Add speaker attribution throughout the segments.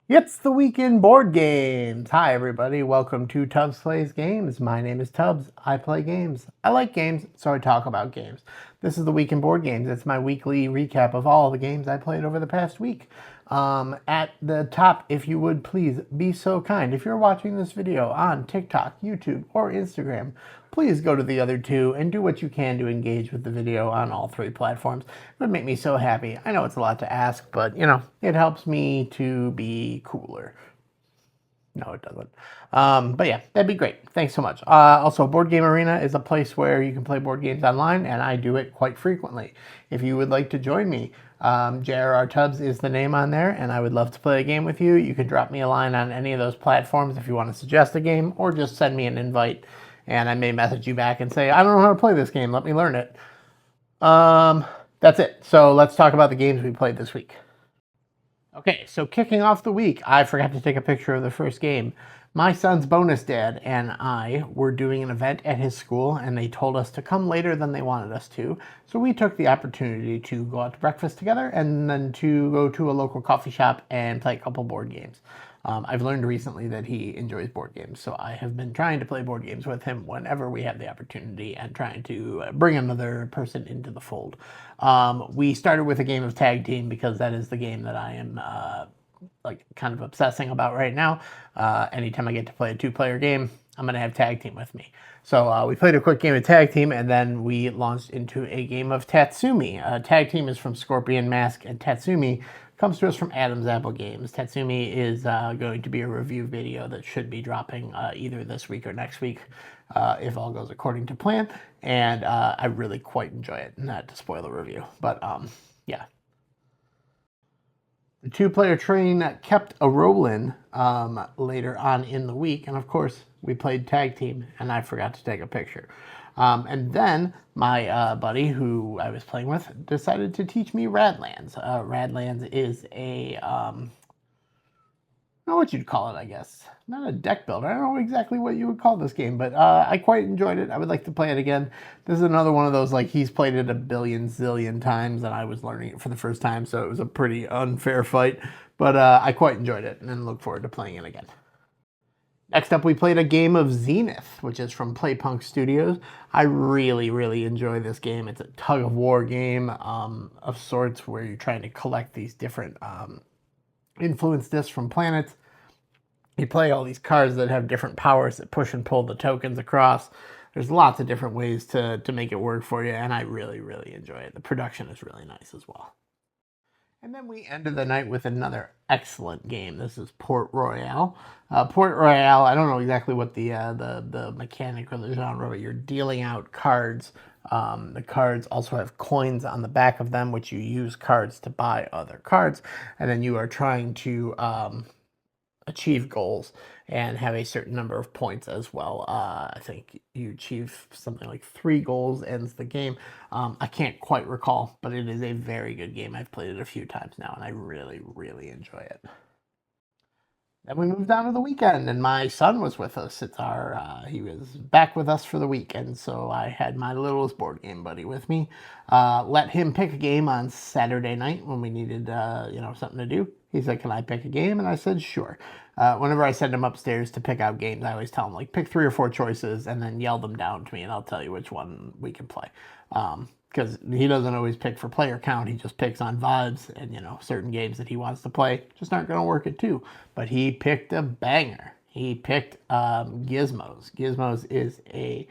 Speaker 1: It's the weekend board games. Hi, everybody. Welcome to Tubbs Plays Games. My name is Tubbs. I play games. I like games, so I talk about games. This is the weekend board games. It's my weekly recap of all the games I played over the past week. At the top, if you would please be so kind, if you're watching this video on TikTok, YouTube, or Instagram, please go to the other two and do what you can to engage with the video on all three platforms. It would make me so happy. I know it's a lot to ask, but it helps me to be cooler. No, it doesn't. But yeah, that'd be great. Thanks so much. Also, Board Game Arena is a place where you can play board games online, and I do it quite frequently. If you would like to join me, JRR Tubbs is the name on there, and I would love to play a game with you. You can drop me a line on any of those platforms if you want to suggest a game, or just send me an invite, and I may message you back and say, I don't know how to play this game. Let me learn it. That's it. So let's talk about the games we played this week. Okay, so kicking off the week, I forgot to take a picture of the first game. My son's bonus dad and I were doing an event at his school, and they told us to come later than they wanted us to. So we took the opportunity to go out to breakfast together and then to go to a local coffee shop and play a couple board games. I've learned recently that he enjoys board games, so I have been trying to play board games with him whenever we have the opportunity and trying to bring another person into the fold. We started with a game of tag team because that is the game that I am kind of obsessing about right now. Anytime I get to play a two-player game, I'm going to have tag team with me. So we played a quick game of tag team, and then we launched into a game of Tatsumi. Tag team is from Scorpion Mask, and Tatsumi comes to us from Adam's Apple Games. Tatsumi is going to be a review video that should be dropping either this week or next week, if all goes according to plan. And I really quite enjoy it, not to spoil the review. But yeah. The two-player train kept a rolling later on in the week, and of course, we played tag team, and I forgot to take a picture. And then my buddy, who I was playing with, decided to teach me Radlands. Radlands is a I don't know what you'd call it, I guess. Not a deck builder. I don't know exactly what you would call this game, but I quite enjoyed it. I would like to play it again. This is another one of those, like, he's played it a billion zillion times, and I was learning it for the first time, so it was a pretty unfair fight. But I quite enjoyed it, and look forward to playing it again. Next up, we played a game of Zenith, which is from Playpunk Studios. I really, really enjoy this game. It's a tug-of-war game of sorts where you're trying to collect these different influence discs from planets. You play all these cards that have different powers that push and pull the tokens across. There's lots of different ways to make it work for you, and I really, really enjoy it. The production is really nice as well. And then we ended the night with another excellent game. This is Port Royale. Port Royale, I don't know exactly what the mechanic or the genre, but you're dealing out cards. The cards also have coins on the back of them, which you use cards to buy other cards. And then you are trying to achieve goals and have a certain number of points as well. I think you achieve something like 3 goals ends the game. I can't quite recall, but it is a very good game. I've played it a few times now, and I really, really enjoy it. Then we moved on to the weekend, and my son was with us. He was back with us for the weekend, so I had my littlest board game buddy with me. Let him pick a game on Saturday night when we needed, something to do. He said, "Can I pick a game?" And I said, "Sure." Whenever I send him upstairs to pick out games, I always tell him, like, pick 3 or 4 choices and then yell them down to me, and I'll tell you which one we can play. Because he doesn't always pick for player count. He just picks on vibes, and certain games that he wants to play just aren't going to work at 2. But he picked a banger. He picked Gizmos. Gizmos is a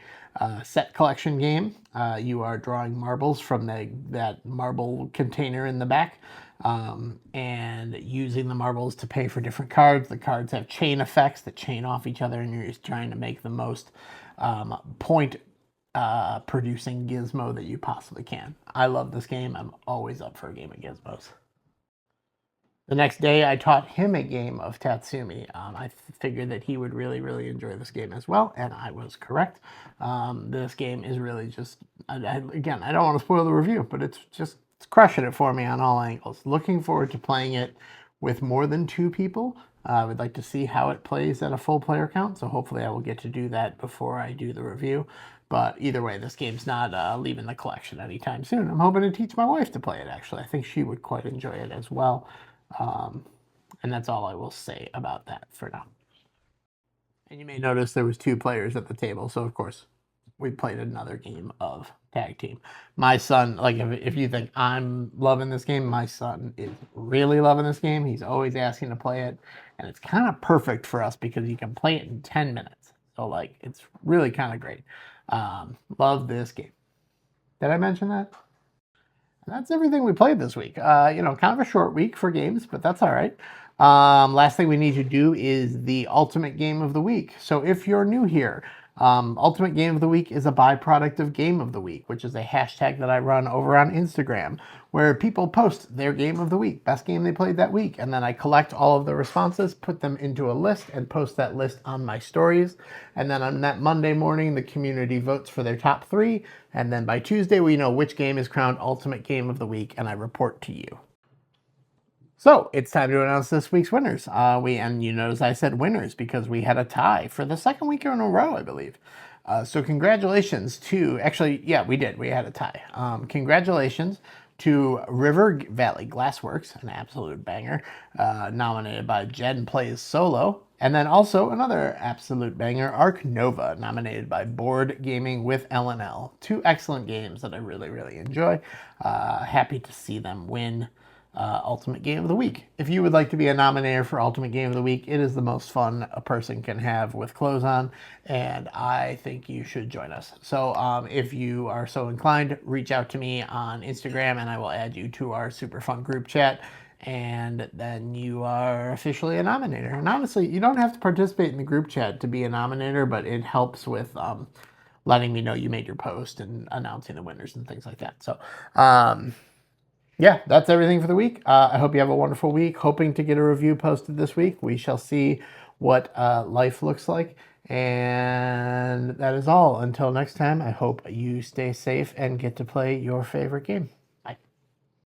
Speaker 1: set collection game. You are drawing marbles from that marble container in the back, and using the marbles to pay for different cards. The cards have chain effects that chain off each other, and you're just trying to make the most point producing gizmo that you possibly can. I love this game. I'm always up for a game of Gizmos. The next day, I taught him a game of Tatsumi. I figured that he would really, really enjoy this game as well, and I was correct. This game is really just, again, I don't want to spoil the review, but it's crushing it for me on all angles. Looking forward to playing it with more than 2 people. I would like to see how it plays at a full player count, so hopefully I will get to do that before I do the review. But either way, this game's not leaving the collection anytime soon. I'm hoping to teach my wife to play it, actually. I think she would quite enjoy it as well. And that's all I will say about that for now. And you may notice there was 2 players at the table, so of course we played another game of tag team. My son, like if you think I'm loving this game, my son is really loving this game. He's always asking to play it, and it's kind of perfect for us because you can play it in 10 minutes. So like it's really kind of great. Love this game. Did I mention that? That's everything we played this week. Kind of a short week for games, but that's all right. Last thing we need to do is the Ultimate Game of the Week. So if you're new here, Ultimate Game of the Week is a byproduct of Game of the Week, which is a hashtag that I run over on Instagram, where people post their game of the week, best game they played that week, and then I collect all of the responses, put them into a list, and post that list on my stories. And then on that Monday morning, the community votes for their top 3, and then by Tuesday, we know which game is crowned Ultimate Game of the Week, and I report to you. So it's time to announce this week's winners. And you notice I said winners because we had a tie for the second week in a row, I believe. So congratulations to, actually, yeah, we did. We had a tie. Congratulations to River Valley Glassworks, an absolute banger, nominated by Jen Plays Solo. And then also another absolute banger, Ark Nova, nominated by Board Gaming with L&L. 2 excellent games that I really, really enjoy. Happy to see them win Ultimate Game of the Week. If you would like to be a nominator for Ultimate Game of the Week, it is the most fun a person can have with clothes on, and I think you should join us. So if you are so inclined, reach out to me on Instagram and I will add you to our super fun group chat, and then you are officially a nominator. And honestly, you don't have to participate in the group chat to be a nominator, but it helps with letting me know you made your post and announcing the winners and things like that. So yeah, that's everything for the week. I hope you have a wonderful week. Hoping to get a review posted this week. We shall see what life looks like. And that is all. Until next time, I hope you stay safe and get to play your favorite game.